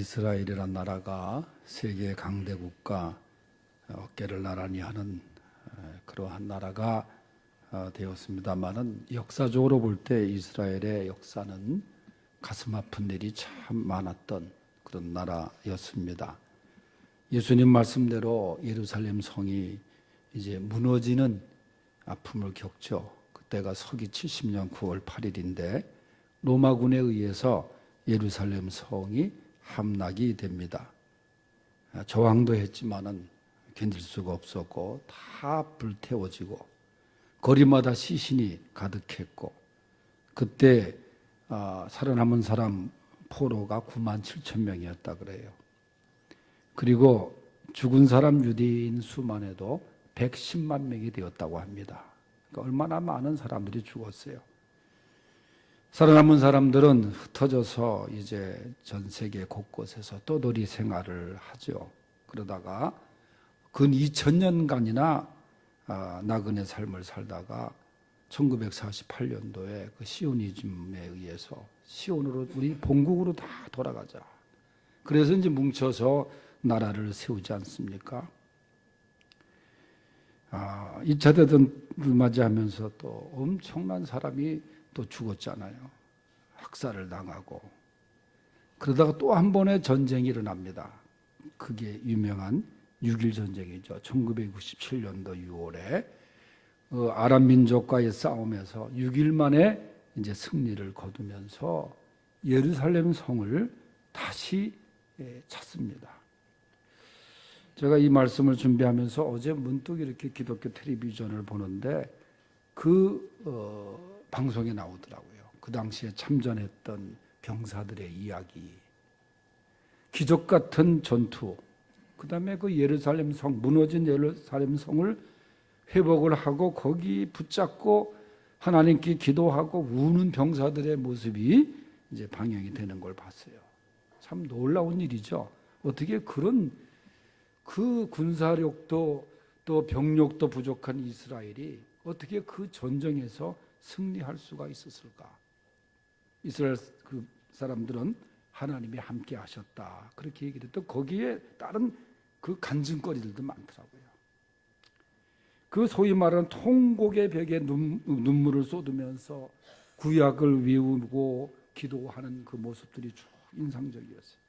이스라엘이란 나라가 세계 강대국가 어깨를 나란히 하는 그러한 나라가 되었습니다만은 역사적으로 볼 때 이스라엘의 역사는 가슴 아픈 일이 참 많았던 그런 나라였습니다. 예수님 말씀대로 예루살렘 성이 이제 무너지는 아픔을 겪죠. 그때가 서기 70년 9월 8일인데 로마군에 의해서 예루살렘 성이 함락이 됩니다. 저항도 했지만은 견딜 수가 없었고 다 불태워지고 거리마다 시신이 가득했고 그때 살아남은 사람 포로가 9만 7천 명이었다 그래요. 그리고 죽은 사람 유대인 수만 해도 110만 명이 되었다고 합니다. 그러니까 얼마나 많은 사람들이 죽었어요. 살아남은 사람들은 흩어져서 이제 전 세계 곳곳에서 떠돌이 생활을 하죠. 그러다가 근 2000년간이나 나그네 삶을 살다가 1948년도에 그 시오니즘에 의해서 시온으로 우리 본국으로 다 돌아가자. 그래서 이제 뭉쳐서 나라를 세우지 않습니까? 2차 대전을 맞이하면서 또 엄청난 사람이 또 죽었잖아요. 학살을 당하고. 그러다가 또 한 번의 전쟁이 일어납니다. 그게 유명한 6.1 전쟁이죠. 1997년도 6월에 아랍 민족과의 싸움에서 6일 만에 이제 승리를 거두면서 예루살렘 성을 다시 찾습니다. 제가 이 말씀을 준비하면서 어제 문득 이렇게 기독교 텔레비전을 보는데 방송에 나오더라고요. 그 당시에 참전했던 병사들의 이야기, 기적 같은 전투, 그 다음에 그 예루살렘 성, 무너진 예루살렘 성을 회복을 하고 거기 붙잡고 하나님께 기도하고 우는 병사들의 모습이 이제 방영이 되는 걸 봤어요. 참 놀라운 일이죠. 어떻게 그런 그 군사력도 또 병력도 부족한 이스라엘이 어떻게 그 전쟁에서 승리할 수가 있었을까? 이스라엘 그 사람들은 하나님이 함께 하셨다. 그렇게 얘기를 했고 거기에 따른 그 간증거리들도 많더라고요. 그 소위 말하는 통곡의 벽에 눈물을 쏟으면서 구약을 외우고 기도하는 그 모습들이 쭉 인상적이었어요.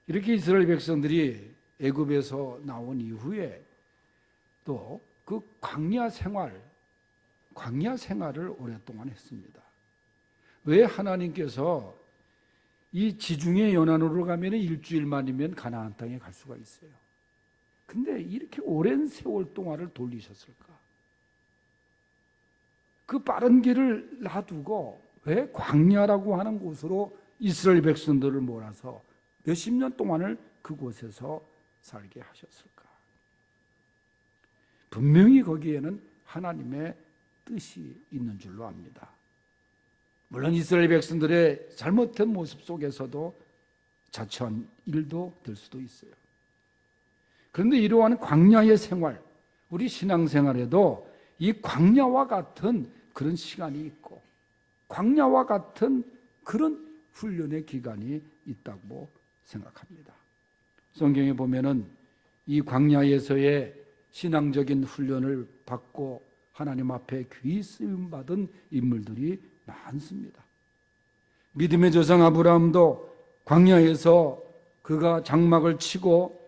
이렇게 이스라엘 백성들이 애굽에서 나온 이후에 또 그 광야 생활을 오랫동안 했습니다. 왜 하나님께서 이 지중해 연안으로 가면 일주일만이면 가나안 땅에 갈 수가 있어요. 근데 이렇게 오랜 세월 동안을 돌리셨을까? 그 빠른 길을 놔두고 왜 광야라고 하는 곳으로 이스라엘 백성들을 몰아서 몇십 년 동안을 그곳에서 살게 하셨을까? 분명히 거기에는 하나님의 뜻이 있는 줄로 압니다. 물론 이스라엘 백성들의 잘못된 모습 속에서도 자초한 일도 될 수도 있어요. 그런데 이러한 광야의 생활, 우리 신앙생활에도 이 광야와 같은 그런 시간이 있고 광야와 같은 그런 훈련의 기간이 있다고 생각합니다. 성경에 보면은 이 광야에서의 신앙적인 훈련을 받고 하나님 앞에 귀히 쓰임받은 인물들이 많습니다. 믿음의 조상 아브라함도 광야에서 그가 장막을 치고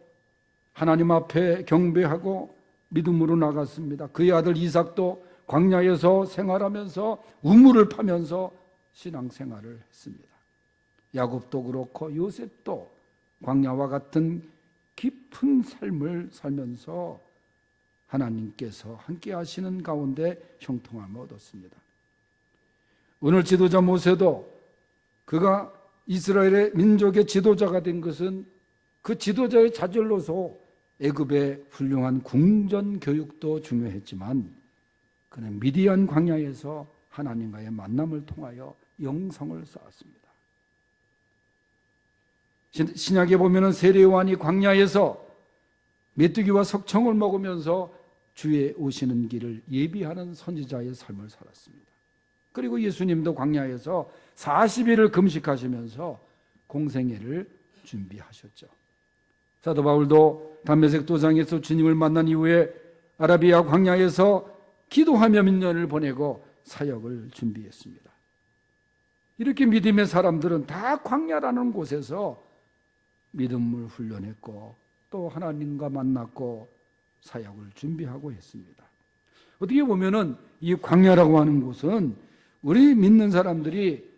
하나님 앞에 경배하고 믿음으로 나갔습니다. 그의 아들 이삭도 광야에서 생활하면서 우물을 파면서 신앙생활을 했습니다. 야곱도 그렇고 요셉도 광야와 같은 깊은 삶을 살면서 하나님께서 함께 하시는 가운데 형통함을 얻었습니다. 오늘 지도자 모세도 그가 이스라엘의 민족의 지도자가 된 것은 그 지도자의 자질로서 애굽의 훌륭한 궁전 교육도 중요했지만 그는 미디안 광야에서 하나님과의 만남을 통하여 영성을 쌓았습니다. 신약에 보면은 세례요한이 광야에서 메뚜기와 석청을 먹으면서 주의 오시는 길을 예비하는 선지자의 삶을 살았습니다. 그리고 예수님도 광야에서 40일을 금식하시면서 공생애를 준비하셨죠. 사도 바울도 담메색 도상에서 주님을 만난 이후에 아라비아 광야에서 기도하며 몇 년을 보내고 사역을 준비했습니다. 이렇게 믿음의 사람들은 다 광야라는 곳에서 믿음을 훈련했고 또 하나님과 만났고 사역을 준비하고 했습니다. 어떻게 보면은 이 광야라고 하는 곳은 우리 믿는 사람들이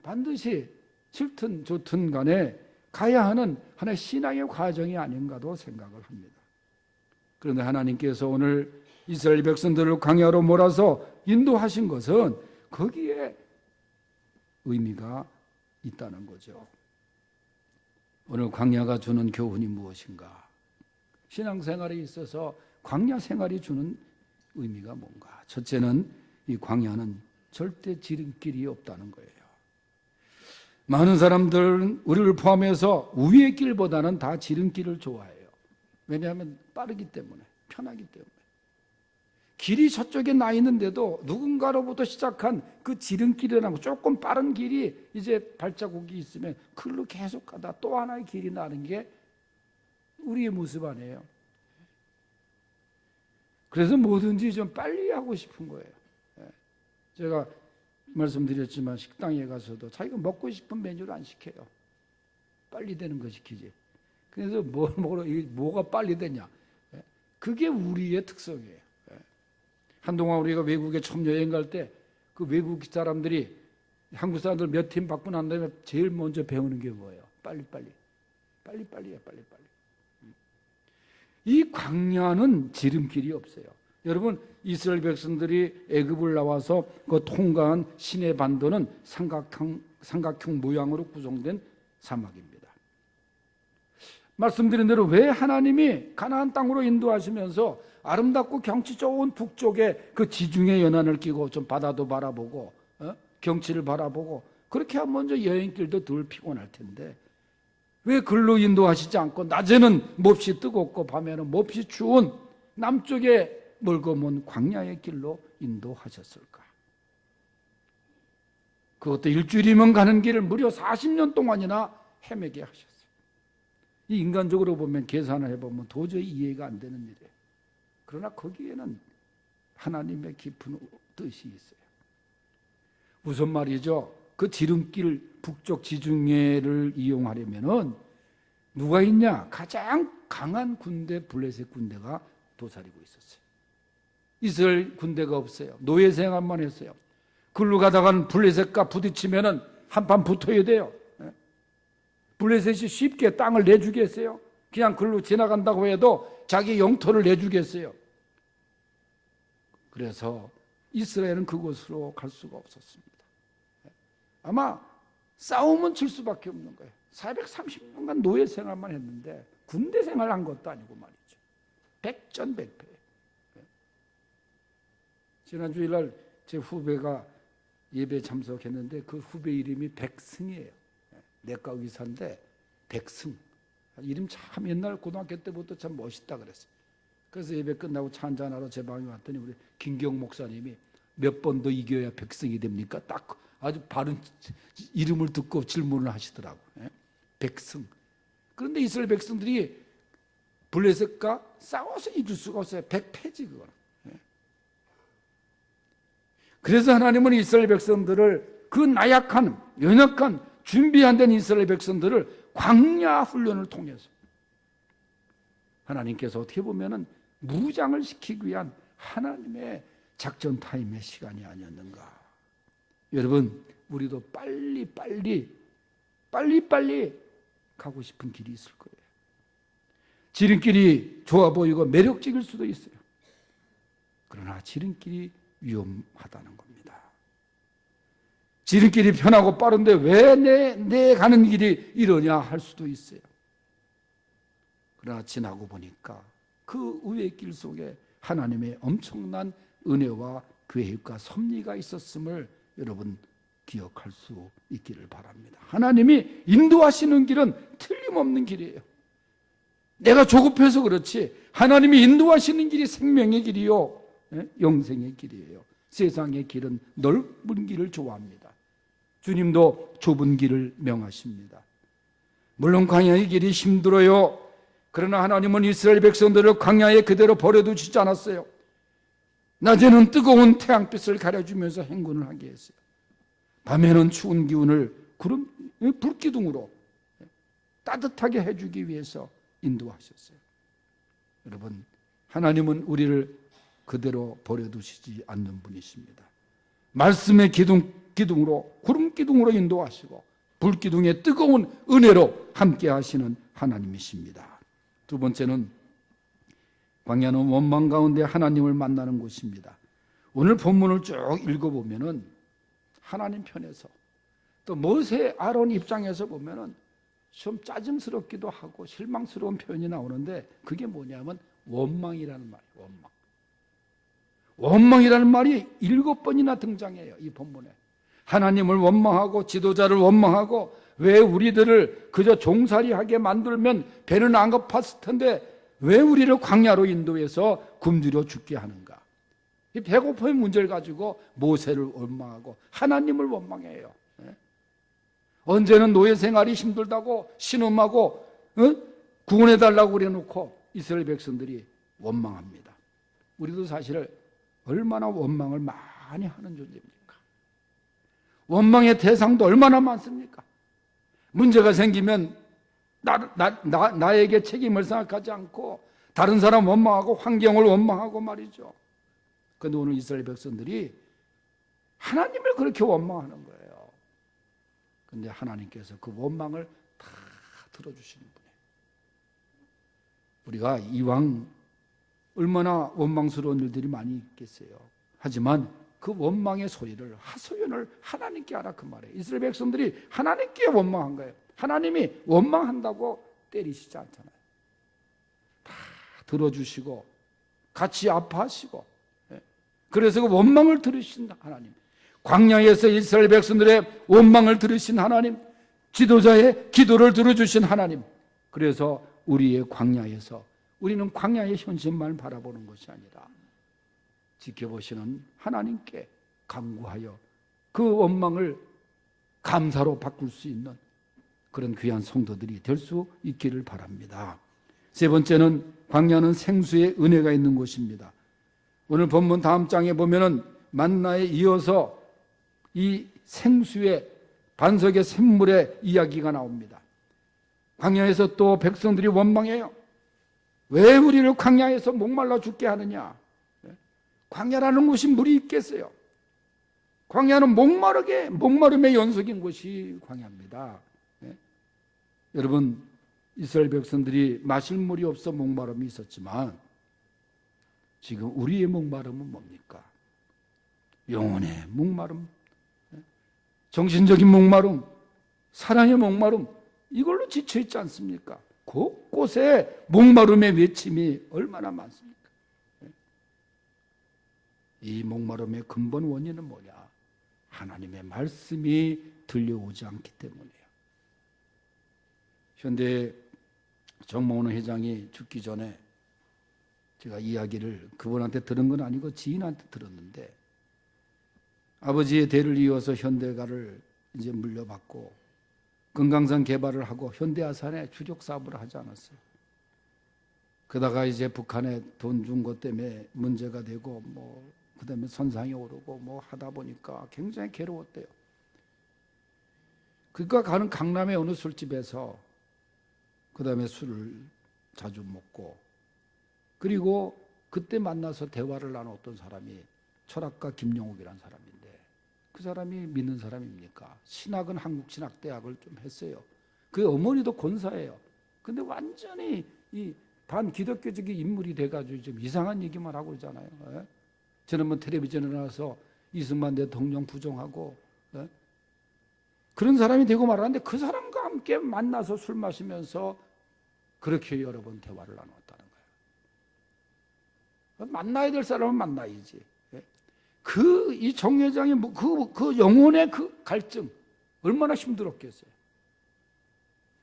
반드시 싫든 좋든 간에 가야 하는 하나의 신앙의 과정이 아닌가도 생각을 합니다. 그런데 하나님께서 오늘 이스라엘 백성들을 광야로 몰아서 인도하신 것은 거기에 의미가 있다는 거죠. 오늘 광야가 주는 교훈이 무엇인가? 신앙생활에 있어서 광야 생활이 주는 의미가 뭔가? 첫째는 이 광야는 절대 지름길이 없다는 거예요. 많은 사람들은 우리를 포함해서 우회의 길보다는 다 지름길을 좋아해요. 왜냐하면 빠르기 때문에, 편하기 때문에. 길이 저쪽에 나 있는데도 누군가로부터 시작한 그 지름길이라고 조금 빠른 길이 이제 발자국이 있으면 그걸로 계속 가다 또 하나의 길이 나는 게 우리의 모습 아니에요. 그래서 뭐든지 좀 빨리 하고 싶은 거예요. 제가 말씀드렸지만 식당에 가서도 자기가 먹고 싶은 메뉴를 안 시켜요. 빨리 되는 거 시키지. 그래서 뭘 먹으러, 뭐가 빨리 되냐. 그게 우리의 특성이에요. 한동안 우리가 외국에 처음 여행 갈 때 그 외국 사람들이 한국 사람들 몇 팀 받고 난 다음에 제일 먼저 배우는 게 뭐예요? 빨리빨리. 빨리빨리야, 빨리빨리. 이 광야는 지름길이 없어요. 여러분, 이스라엘 백성들이 애굽을 나와서 그 통과한 시내 반도는 삼각형 모양으로 구성된 사막입니다. 말씀드린 대로 왜 하나님이 가나안 땅으로 인도하시면서 아름답고 경치 좋은 북쪽에 그 지중해 연안을 끼고 좀 바다도 바라보고 경치를 바라보고 그렇게 하면 먼저 여행길도 덜 피곤할 텐데 왜 글로 인도하시지 않고 낮에는 몹시 뜨겁고 밤에는 몹시 추운 남쪽에 멀고 먼 광야의 길로 인도하셨을까? 그것도 일주일이면 가는 길을 무려 40년 동안이나 헤매게 하셨어요. 이 인간적으로 보면 계산을 해보면 도저히 이해가 안 되는 일이에요. 그러나 거기에는 하나님의 깊은 뜻이 있어요. 우선 말이죠. 그 지름길 북쪽 지중해를 이용하려면은 누가 있냐? 가장 강한 군대 블레셋 군대가 도사리고 있었어요. 이스라엘 군대가 없어요. 노예 생활만 했어요. 글로 가다가는 블레셋과 부딪히면은 한판 붙어야 돼요. 블레셋이 쉽게 땅을 내주겠어요? 그냥 글로 지나간다고 해도 자기 영토를 내주겠어요? 그래서 이스라엘은 그곳으로 갈 수가 없었습니다. 아마 싸움은 질 수밖에 없는 거예요. 430년간 노예 생활만 했는데 군대 생활한 것도 아니고 말이죠. 백전백패. 지난 주일날 제 후배가 예배 참석했는데 그 후배 이름이 백승이에요. 내과 의사인데 백승. 이름 참 옛날 고등학교 때부터 참 멋있다 그랬어요. 그래서 예배 끝나고 차 한잔하러 제 방에 왔더니 우리 김경 목사님이 몇 번 더 이겨야 백승이 됩니까? 딱 아주 바른 이름을 듣고 질문을 하시더라고. 백승. 그런데 이스라엘 백성들이 블레셋과 싸워서 이길 수가 없어요. 백패지 그거는. 그래서 하나님은 이스라엘 백성들을 그 나약한 연약한 준비 안 된 이스라엘 백성들을 광야 훈련을 통해서 하나님께서 어떻게 보면은 무장을 시키기 위한 하나님의 작전 타임의 시간이 아니었는가. 여러분, 우리도 빨리 가고 싶은 길이 있을 거예요. 지름길이 좋아 보이고 매력적일 수도 있어요. 그러나 지름길이 위험하다는 겁니다. 지름길이 편하고 빠른데 왜 내 가는 길이 이러냐 할 수도 있어요. 그러나 지나고 보니까 그 우회의 길 속에 하나님의 엄청난 은혜와 계획과 섭리가 있었음을 여러분 기억할 수 있기를 바랍니다. 하나님이 인도하시는 길은 틀림없는 길이에요. 내가 조급해서 그렇지 하나님이 인도하시는 길이 생명의 길이요 영생의 길이에요. 세상의 길은 넓은 길을 좋아합니다. 주님도 좁은 길을 명하십니다. 물론 광야의 길이 힘들어요. 그러나 하나님은 이스라엘 백성들을 광야에 그대로 버려두시지 않았어요. 낮에는 뜨거운 태양빛을 가려주면서 행군을 하게 했어요. 밤에는 추운 기운을 불기둥으로 따뜻하게 해주기 위해서 인도하셨어요. 여러분, 하나님은 우리를 그대로 버려두시지 않는 분이십니다. 말씀의 기둥으로, 구름 기둥으로 인도하시고 불기둥의 뜨거운 은혜로 함께 하시는 하나님이십니다. 두 번째는 광야는 원망 가운데 하나님을 만나는 곳입니다. 오늘 본문을 쭉 읽어보면은 하나님 편에서 또 모세 아론 입장에서 보면은 좀 짜증스럽기도 하고 실망스러운 표현이 나오는데 그게 뭐냐면 원망이라는 말이에요. 원망. 원망이라는 말이 7번이나 등장해요. 이 본문에. 하나님을 원망하고 지도자를 원망하고 왜 우리들을 그저 종살이하게 만들면 배는 안 고팠을 텐데 왜 우리를 광야로 인도해서 굶주려 죽게 하는가. 이 배고픔의 문제를 가지고 모세를 원망하고 하나님을 원망해요. 언제는 노예 생활이 힘들다고 신음하고 구원해달라고 그래놓고 이스라엘 백성들이 원망합니다. 우리도 사실 얼마나 원망을 많이 하는 존재입니까? 원망의 대상도 얼마나 많습니까? 문제가 생기면 나에게 책임을 생각하지 않고 다른 사람 원망하고 환경을 원망하고 말이죠. 그런데 오늘 이스라엘 백성들이 하나님을 그렇게 원망하는 거예요. 그런데 하나님께서 그 원망을 다 들어주시는 분이에요. 우리가 이왕 얼마나 원망스러운 일들이 많이 있겠어요. 하지만 그 원망의 소리를 하소연을 하나님께 하라 그 말이에요. 이스라엘 백성들이 하나님께 원망한 거예요. 하나님이 원망한다고 때리시지 않잖아요. 다 들어주시고 같이 아파하시고 그래서 그 원망을 들으신 하나님, 광야에서 이스라엘 백성들의 원망을 들으신 하나님, 지도자의 기도를 들어주신 하나님, 그래서 우리의 광야에서 우리는 광야의 현실만 바라보는 것이 아니라 지켜보시는 하나님께 간구하여 그 원망을 감사로 바꿀 수 있는 그런 귀한 성도들이 될 수 있기를 바랍니다. 세 번째는 광야는 생수의 은혜가 있는 곳입니다. 오늘 본문 다음 장에 보면은 만나에 이어서 이 생수의 반석의 샘물의 이야기가 나옵니다. 광야에서 또 백성들이 원망해요. 왜 우리를 광야에서 목말라 죽게 하느냐? 광야라는 곳이 물이 있겠어요. 광야는 목마름의 연속인 곳이 광야입니다. 여러분, 이스라엘 백성들이 마실 물이 없어 목마름이 있었지만 지금 우리의 목마름은 뭡니까? 영혼의 목마름, 정신적인 목마름, 사랑의 목마름, 이걸로 지쳐있지 않습니까? 곳곳에 목마름의 외침이 얼마나 많습니까? 이 목마름의 근본 원인은 뭐냐? 하나님의 말씀이 들려오지 않기 때문이에요. 현대 정몽원 회장이 죽기 전에 제가 이야기를 그분한테 들은 건 아니고 지인한테 들었는데, 아버지의 대를 이어서 현대가를 이제 물려받고 금강산 개발을 하고 현대아산에 주력 사업을 하지 않았어요. 그러다가 이제 북한에 돈 준 것 때문에 문제가 되고 그다음에 선상에 오르고 하다 보니까 굉장히 괴로웠대요. 그러니까 가는 강남의 어느 술집에서 그다음에 술을 자주 먹고, 그리고 그때 만나서 대화를 나눴던 사람이 철학가 김영옥이라는 사람인데, 그 사람이 믿는 사람입니까? 신학은 한국신학대학을 좀 했어요. 그 어머니도 권사예요. 근데 완전히 이 반기독교적인 인물이 돼가지고 좀 이상한 얘기만 하고 그러잖아요. 저는 텔레비전에 나와서 이승만 대통령 부정하고 그런 사람이 되고 말하는데, 그 사람과 함께 만나서 술 마시면서 그렇게 여러 번 대화를 나눴다는 거예요. 만나야 될 사람은 만나야지. 이 정 회장의 그 영혼의 그 갈증 얼마나 힘들었겠어요.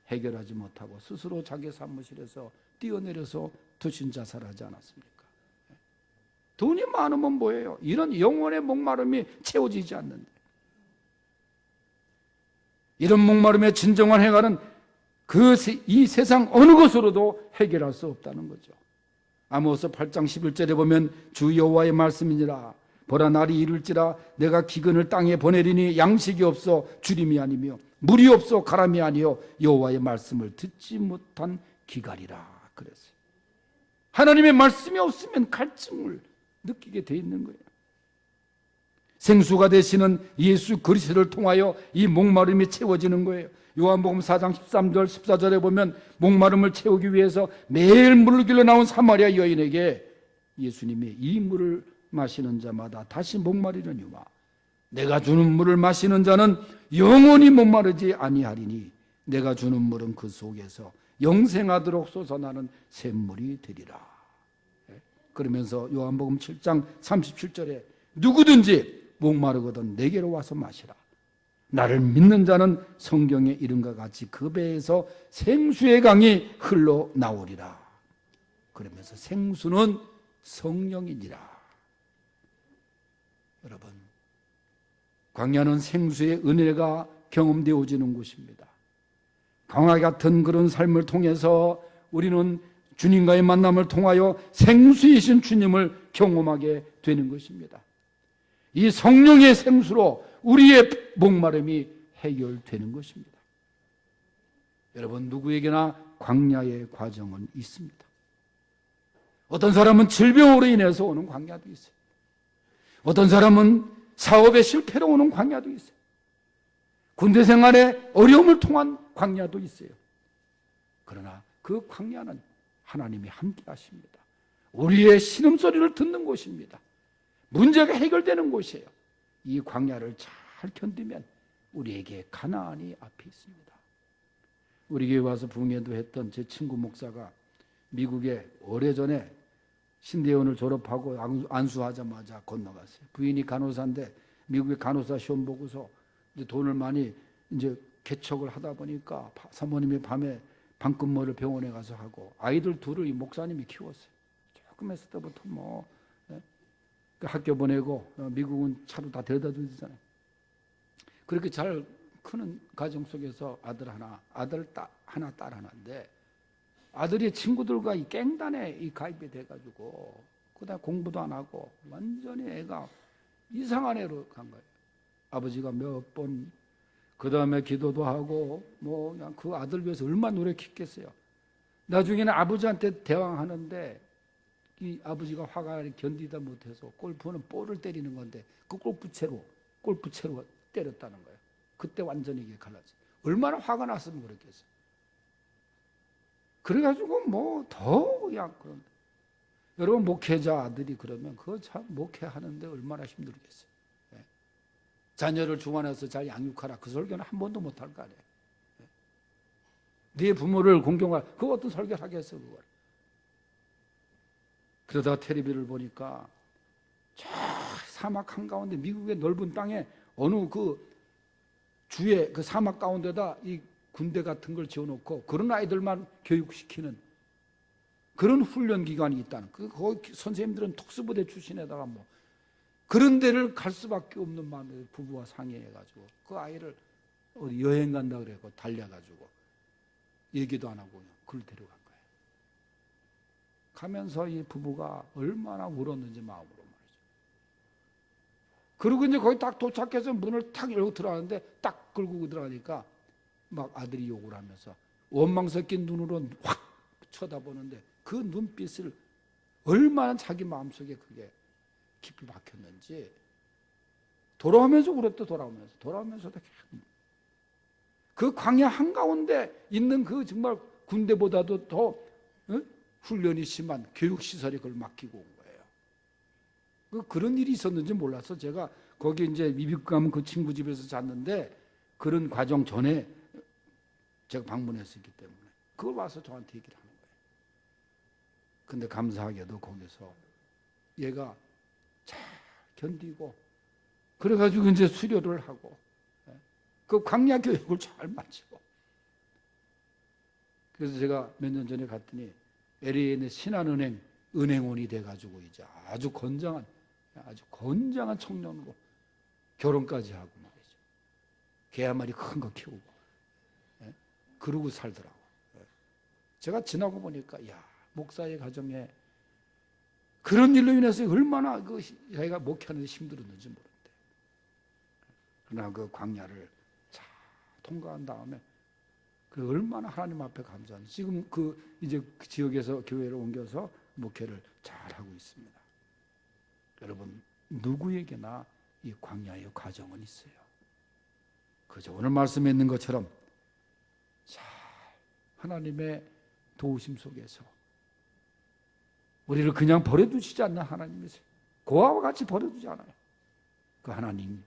해결하지 못하고 스스로 자기 사무실에서 뛰어내려서 투신 자살하지 않았습니까? 돈이 많으면 뭐예요? 이런 영혼의 목마름이 채워지지 않는데, 이런 목마름의 진정한 해결은 이 세상 어느 것으로도 해결할 수 없다는 거죠. 아모스 8장 11절에 보면 주 여호와의 말씀이니라. 보라 날이 이룰지라 내가 기근을 땅에 보내리니 양식이 없어 주림이 아니며 물이 없어 가람이 아니요 여호와의 말씀을 듣지 못한 기갈이라 그랬어요. 하나님의 말씀이 없으면 갈증을 느끼게 돼 있는 거예요. 생수가 되시는 예수 그리스도를 통하여 이 목마름이 채워지는 거예요. 요한복음 4장 13절 14절에 보면 목마름을 채우기 위해서 매일 물을 길러 나온 사마리아 여인에게 예수님이 이 물을 마시는 자마다 다시 목마르려니와 내가 주는 물을 마시는 자는 영원히 목마르지 아니하리니 내가 주는 물은 그 속에서 영생하도록 솟아나는 샘물이 되리라. 그러면서 요한복음 7장 37절에 누구든지 목마르거든 내게로 와서 마시라. 나를 믿는 자는 성경에 이른과 같이 그 배에서 생수의 강이 흘러나오리라. 그러면서 생수는 성령이니라. 여러분, 광야는 생수의 은혜가 경험되어지는 곳입니다. 광야 같은 그런 삶을 통해서 우리는 주님과의 만남을 통하여 생수이신 주님을 경험하게 되는 것입니다. 이 성령의 생수로 우리의 목마름이 해결되는 것입니다. 여러분, 누구에게나 광야의 과정은 있습니다. 어떤 사람은 질병으로 인해서 오는 광야도 있어요. 어떤 사람은 사업의 실패로 오는 광야도 있어요. 군대 생활에 어려움을 통한 광야도 있어요. 그러나 그 광야는 하나님이 함께 하십니다. 우리의 신음소리를 듣는 곳입니다. 문제가 해결되는 곳이에요. 이 광야를 잘 견디면 우리에게 가나안이 앞에 있습니다. 우리 교회 와서 부흥회도 했던 제 친구 목사가 미국에 오래전에 신대원을 졸업하고 안수하자마자 건너갔어요. 부인이 간호사인데 미국의 간호사 시험 보고서 이제 돈을 많이 이제 개척을 하다 보니까 사모님이 밤에 방금모를 병원에 가서 하고 아이들 둘을 이 목사님이 키웠어요. 조금 했을 때부터 학교 보내고 미국은 차로 다 데려다 주잖아요. 그렇게 잘 크는 가정 속에서 아들 하나, 하나, 딸 하나인데 아들이 친구들과 이 깽단에 이 가입이 돼가지고 그다음 공부도 안 하고 완전히 애가 이상한 애로 간 거예요. 아버지가 몇 번 그 다음에 기도도 하고 뭐 그냥 그 아들 위해서 얼마나 노력했겠어요. 나중에는 아버지한테 대왕하는데 이 아버지가 화가 견디다 못해서 골프는 볼을 때리는 건데 그 골프채로 때렸다는 거예요. 그때 완전히 이게 갈라져. 얼마나 화가 났으면 그랬겠어요. 그래가지고 뭐 더 그냥 그런데 여러분 목회자 아들이 그러면 그거 참 목회하는데 얼마나 힘들겠어요. 네. 자녀를 주관해서 잘 양육하라 그 설교는 한 번도 못할 거 아니에요. 네 부모를 공경하라 그거 어떤 설교를 하겠어 그걸. 그러다가 텔레비를 보니까 저 사막 한가운데 미국의 넓은 땅에 어느 그 주에 그 사막 가운데다 이 군대 같은 걸 지어놓고 그런 아이들만 교육시키는 그런 훈련 기관이 있다는 거기 선생님들은 특수부대 출신에다가 뭐 그런 데를 갈 수밖에 없는 마음에 부부와 상의해가지고 그 아이를 어디 여행 간다 그래고 달려가지고 얘기도 안 하고 그냥 그걸 데려간 거예요. 가면서 이 부부가 얼마나 울었는지 마음으로 말이죠. 그리고 이제 거기 딱 도착해서 문을 탁 열고 들어가는데 딱 끌고 들어가니까 막 아들이 욕을 하면서 원망 섞인 눈으로 확 쳐다보는데 그 눈빛을 얼마나 자기 마음속에 그게 깊이 박혔는지 돌아오면서 울었다. 돌아오면서도 그 광야 한가운데 있는 그 정말 군대보다도 더 훈련이 심한 교육시설이 그걸 맡기고 온 거예요. 그런 일이 있었는지 몰라서 제가 거기 이제 미국 가면 그 친구 집에서 잤는데 그런 과정 전에 제가 방문했었기 때문에 그걸 와서 저한테 얘기를 하는 거예요. 근데 감사하게도 거기서 얘가 잘 견디고 그래가지고 이제 수료를 하고 그 광야 교육을 잘 마치고 그래서 제가 몇 년 전에 갔더니 LA에 있는 신한은행 은행원이 돼가지고 이제 아주 건장한 청년으로 결혼까지 하고 말이죠. 개 한 마리 큰 거 키우고 그러고 살더라고. 제가 지나고 보니까 야, 목사의 가정에 그런 일로 인해서 얼마나 그 자기가 목회하는 데 힘들었는지 모르는데, 그러나 그 광야를 잘 통과한 다음에 그 얼마나 하나님 앞에 감사한지 지금 이제 그 지역에서 교회를 옮겨서 목회를 잘 하고 있습니다. 여러분, 누구에게나 이 광야의 과정은 있어요. 그저 오늘 말씀에 있는 것처럼 잘 하나님의 도우심 속에서 우리를 그냥 버려두시지 않는 하나님이세요. 고아와 같이 버려두지 않아요. 그 하나님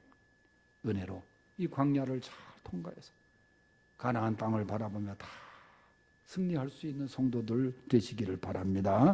은혜로 이 광야를 잘 통과해서 가나안 땅을 바라보며 다 승리할 수 있는 성도들 되시기를 바랍니다.